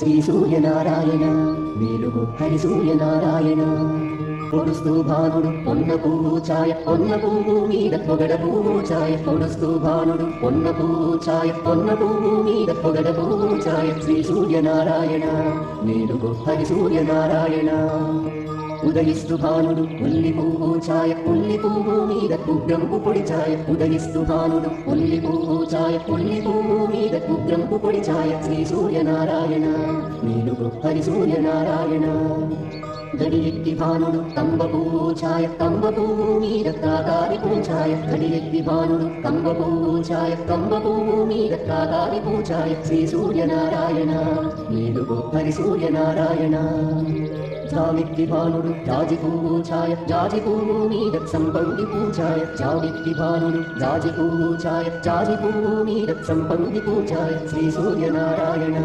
శ్రీ సూర్యనారాయణ మేలుగు హరి సూర్యనారాయణ పొడుస్తూ భానుడు పొన్న పువ్వు ఛాయ పొన్న పువ్వు మీద పొగడ పువ్వు ఛాయ పొడుస్తూ భానుడు పొన్న పువ్వు ఛాయ పొన్న పువ్వు మీద పొగడ పువ్వు ఛాయ శ్రీ సూర్యనారాయణ మేలుగు హరి సూర్యనారాయణ ఉదయిస్తు భానుడు ఉల్లి పువ్వు ఛాయ ఉల్లి పువ్వు మీద కుగ్రంపు పొడి ఛాయ ఉదయిస్తు భానుడు ఉల్లి పువ్వు ఛాయ ఉల్లి పువ్వు మీద కుగ్రంపు పొడి ఛాయ శ్రీ సూర్యనారాయణ మేలుగు హరి సూర్యనారాయణ గడియెత్తి భానుడు కంబ పువ్వు ఛాయ కంబ పువ్వు మీద కాకారి పూఛాయ గడియెత్తి భానుడు కంబ పువ్వు ఛాయ కంబ పువ్వు మీద కాకారి పూఛాయ శ్రీ సూర్యనారాయణ మేలుగు హరి సూర్యనారాయణ జామిత్తి భానుడు జాజి పువ్వు ఛాయ జాజి పువ్వు మీద సంపంగి పూఛాయ జామిత్తి భానుడు జాజి పువ్వు ఛాయ జాజి పువ్వు మీద సంపంగి పూఛాయ శ్రీ సూర్యనారాయణ